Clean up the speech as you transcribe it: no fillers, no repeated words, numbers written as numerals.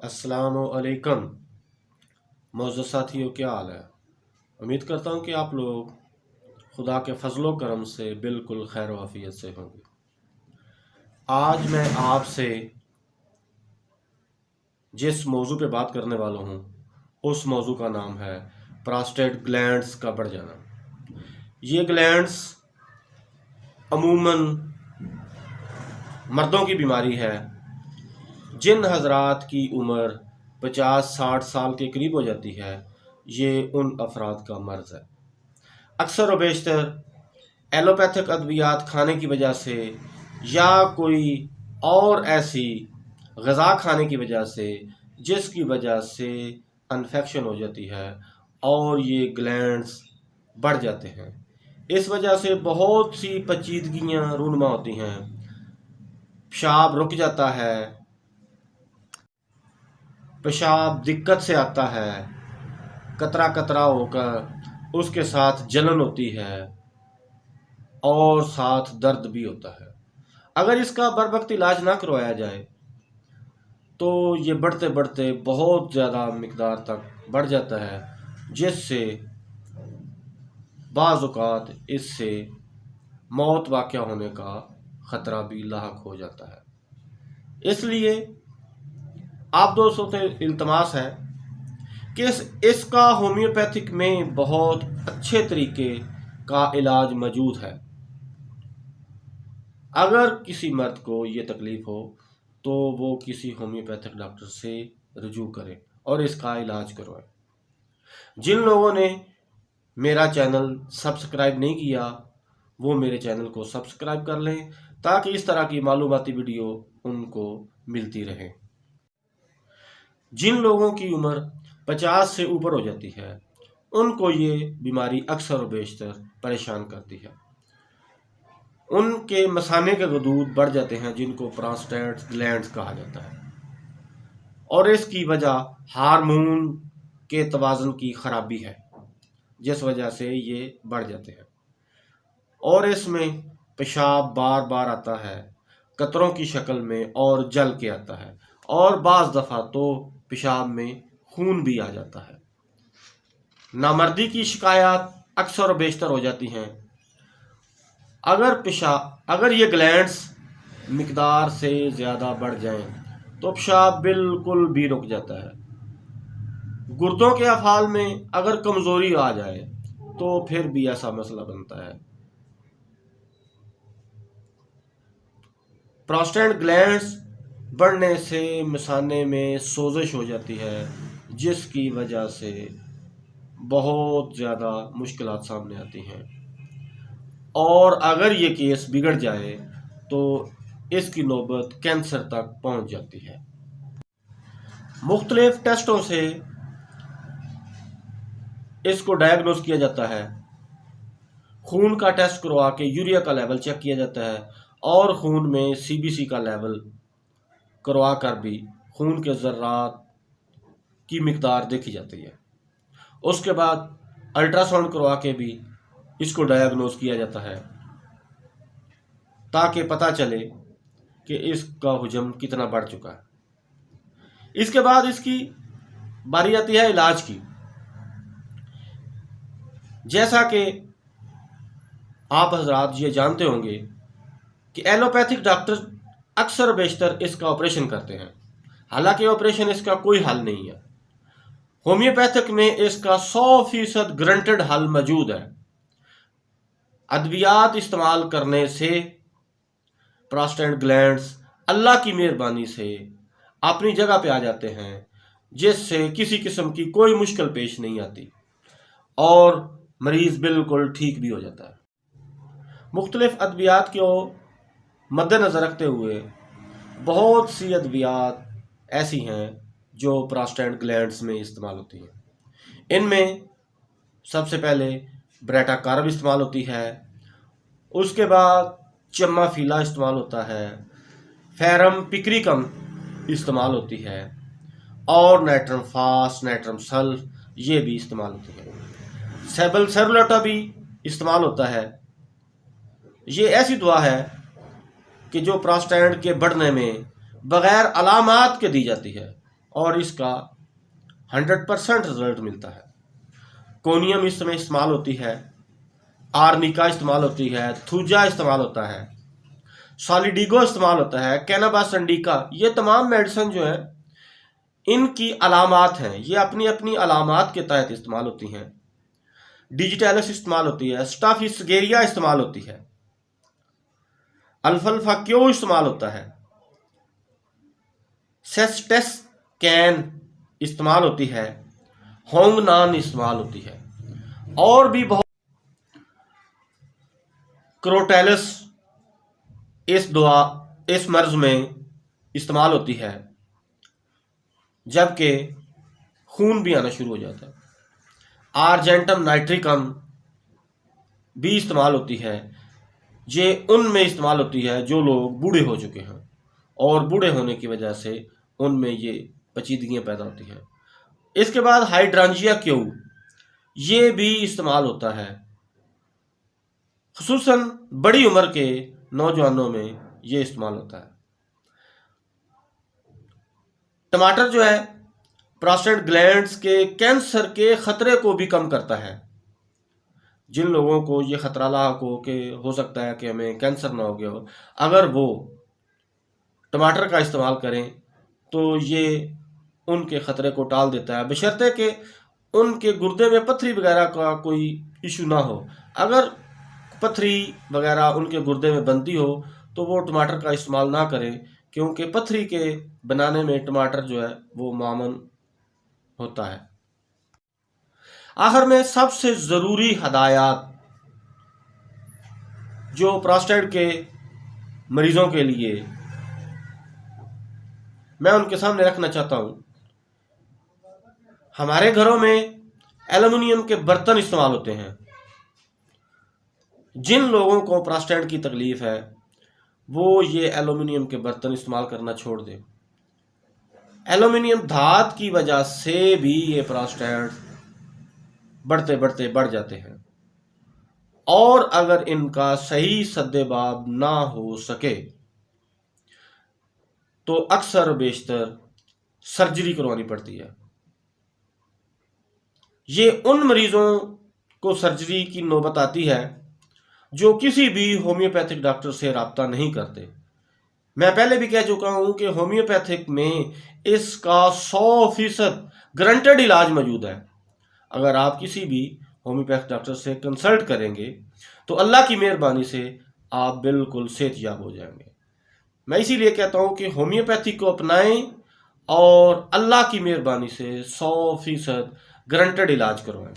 अस्सलाम वालेकुम मोअज़्ज़ज़ साथियों, क्या हाल है। उम्मीद करता हूँ कि आप लोग खुदा के फजलो करम से बिल्कुल खैर वाफियत से होंगे। आज मैं आपसे जिस मौजू पे बात करने वाला हूँ उस मौजू का नाम है प्रोस्टेट ग्लैंड्स का बढ़ जाना। ये ग्लैंड्स अमूमन मर्दों की बीमारी है। जिन हजरात की उम्र 50-60 साल के करीब हो जाती है, ये उन अफराद का मर्ज़ है। अक्सर व बेशतर एलोपैथिक अद्वियात खाने की वजह से या कोई और ऐसी ग़िज़ा खाने की वजह से जिसकी वजह से इन्फेक्शन हो जाती है और ये ग्लैंड्स बढ़ जाते हैं। इस वजह से बहुत सी पेचीदगियाँ रूनुमा होती हैं। पेशाब रुक जाता है, पेशाब दिक्कत से आता है, कतरा कतरा होकर उसके साथ जलन होती है और साथ दर्द भी होता है। अगर इसका बर वक्त इलाज ना करवाया जाए तो ये बढ़ते बढ़ते बहुत ज़्यादा मिकदार तक बढ़ जाता है, जिससे बाज़ औक़ात इससे मौत वाक़या होने का ख़तरा भी लाहक हो जाता है। इसलिए आप दोस्तों से इल्तमास है कि इसका होम्योपैथिक में बहुत अच्छे तरीके का इलाज मौजूद है। अगर किसी मर्द को ये तकलीफ़ हो तो वो किसी होम्योपैथिक डॉक्टर से रुजू करे और इसका इलाज करवाए। जिन लोगों ने मेरा चैनल सब्सक्राइब नहीं किया वो मेरे चैनल को सब्सक्राइब कर लें ताकि इस तरह की मालूमाती वीडियो उनको मिलती रहे। जिन लोगों की उम्र 50 से ऊपर हो जाती है उनको ये बीमारी अक्सर व बेशतर परेशान करती है। उनके मसाने के गदूद बढ़ जाते हैं जिनको प्रोस्टेट ग्लैंड्स कहा जाता है, और इसकी वजह हार्मोन के तवाज़ुन की ख़राबी है, जिस वजह से ये बढ़ जाते हैं। और इसमें पेशाब बार बार आता है कतरों की शक्ल में और जल के आता है, और बाज़ दफ़ा तो पेशाब में खून भी आ जाता है। नामर्दी की शिकायत अक्सर बेशतर हो जाती हैं। अगर ये ग्लैंड्स मिकदार से ज़्यादा बढ़ जाएं तो पेशाब बिल्कुल भी रुक जाता है। गुर्दों के अफ़ाल में अगर कमज़ोरी आ जाए तो फिर भी ऐसा मसला बनता है। प्रोस्टेट ग्लैंड्स बढ़ने से मिसाने में सोजिश हो जाती है, जिसकी वजह से बहुत ज़्यादा मुश्किलात सामने आती हैं, और अगर ये केस बिगड़ जाए तो इसकी नौबत कैंसर तक पहुंच जाती है। मुख्तलिफ टेस्टों से इसको डायग्नोज किया जाता है। खून का टेस्ट करवा के यूरिया का लेवल चेक किया जाता है और खून में सीबीसी का लेवल करवा कर भी खून के ज़र्रात की मिकदार देखी जाती है। उसके बाद अल्ट्रासाउंड करवा के भी इसको डायग्नोज किया जाता है ताकि पता चले कि इसका हुजम कितना बढ़ चुका है। इसके बाद इसकी बारी आती है इलाज की। जैसा कि आप हजरात ये जानते होंगे कि एलोपैथिक डॉक्टर अक्सर बेशतर इसका ऑपरेशन करते हैं, हालांकि ऑपरेशन इसका कोई हल नहीं है। होम्योपैथिक में इसका 100% गारंटेड हल मौजूद है। अद्वियात इस्तेमाल करने से प्रोस्टेट ग्लैंड्स अल्लाह की मेहरबानी से अपनी जगह पे आ जाते हैं, जिससे किसी किस्म की कोई मुश्किल पेश नहीं आती और मरीज़ बिल्कुल ठीक भी हो जाता है। मुख्तलिफ अद्वियात को मद्देनज़र रखते हुए बहुत सी अद्वियात ऐसी हैं जो प्रोस्टेट ग्लैंड्स में इस्तेमाल होती हैं। इनमें सबसे पहले ब्रेटा कार्ब इस्तेमाल होती है, उसके बाद चम्माफिला इस्तेमाल होता है, फेरम पिक्रिकम इस्तेमाल होती है, और नाइट्रम फास, नाइट्रम सल्फ ये भी इस्तेमाल होती है। सेबल सेरुलेटा भी इस्तेमाल होता है। ये ऐसी दवा है कि जो प्रोस्टेट के बढ़ने में बग़ैर अलामात के दी जाती है। اور اس کا 100% رزلٹ ملتا ہے۔ کونیم اس میں استعمال ہوتی ہے، آرنیکا استعمال ہوتی ہے، تھوجا استعمال ہوتا ہے، سالیڈیگو استعمال ہوتا ہے، کینابا سنڈیکا۔ یہ تمام میڈیسن جو ہیں ان کی علامات ہیں، یہ اپنی اپنی علامات کے تحت استعمال ہوتی ہیں۔ ڈیجیٹیلس استعمال ہوتی ہے، سٹافیسگیریا استعمال ہوتی ہے، الفلفا کیو استعمال ہوتا ہے، سیسٹس کین استعمال ہوتی ہے، ہونگ نان استعمال ہوتی ہے، اور بھی بہت۔ کروٹیلس اس مرض میں استعمال ہوتی ہے جبکہ خون بھی آنا شروع ہو جاتا ہے۔ آرجینٹم نائٹریکم بھی استعمال ہوتی ہے، یہ ان میں استعمال ہوتی ہے جو لوگ بوڑھے ہو چکے ہیں اور بوڑھے ہونے کی وجہ سے ان میں یہ پیچیدگیاں پیدا ہوتی ہیں۔ اس کے بعد ہائیڈرانجیا کیو، یہ بھی استعمال ہوتا ہے، خصوصاً بڑی عمر کے نوجوانوں میں یہ استعمال ہوتا ہے۔ ٹماٹر جو ہے پراسٹیٹ گلینڈز کے کینسر کے خطرے کو بھی کم کرتا ہے۔ جن لوگوں کو یہ خطرہ لاحق ہو کہ ہو سکتا ہے کہ ہمیں کینسر نہ ہو گیا ہو، اگر وہ ٹماٹر کا استعمال کریں تو یہ ان کے خطرے کو ٹال دیتا ہے، بشرطے کہ ان کے گردے میں پتھری وغیرہ کا کوئی ایشو نہ ہو۔ اگر پتھری وغیرہ ان کے گردے میں بنتی ہو تو وہ ٹماٹر کا استعمال نہ کریں، کیونکہ پتھری کے بنانے میں ٹماٹر جو ہے وہ معمن ہوتا ہے۔ آخر میں سب سے ضروری ہدایات جو پراسٹیٹ کے مریضوں کے لیے میں ان کے سامنے رکھنا چاہتا ہوں۔ ہمارے گھروں میں ایلومینیم کے برتن استعمال ہوتے ہیں۔ جن لوگوں کو پراسٹیٹ کی تکلیف ہے وہ یہ ایلومینیم کے برتن استعمال کرنا چھوڑ دیں۔ ایلومینیم دھات کی وجہ سے بھی یہ پراسٹیٹ بڑھتے بڑھتے بڑھ جاتے ہیں، اور اگر ان کا صحیح سدباب نہ ہو سکے تو اکثر و بیشتر سرجری کروانی پڑتی ہے۔ یہ ان مریضوں کو سرجری کی نوبت آتی ہے جو کسی بھی ہومیوپیتھک ڈاکٹر سے رابطہ نہیں کرتے۔ میں پہلے بھی کہہ چکا ہوں کہ ہومیوپیتھک میں اس کا 100% گارنٹیڈ علاج موجود ہے۔ اگر آپ کسی بھی ہومیوپیتھک ڈاکٹر سے کنسلٹ کریں گے تو اللہ کی مہربانی سے آپ بالکل صحت یاب ہو جائیں گے۔ میں اسی لیے کہتا ہوں کہ ہومیوپیتھی کو اپنائیں اور اللہ کی مہربانی سے 100% گارنٹیڈ علاج کروائیں۔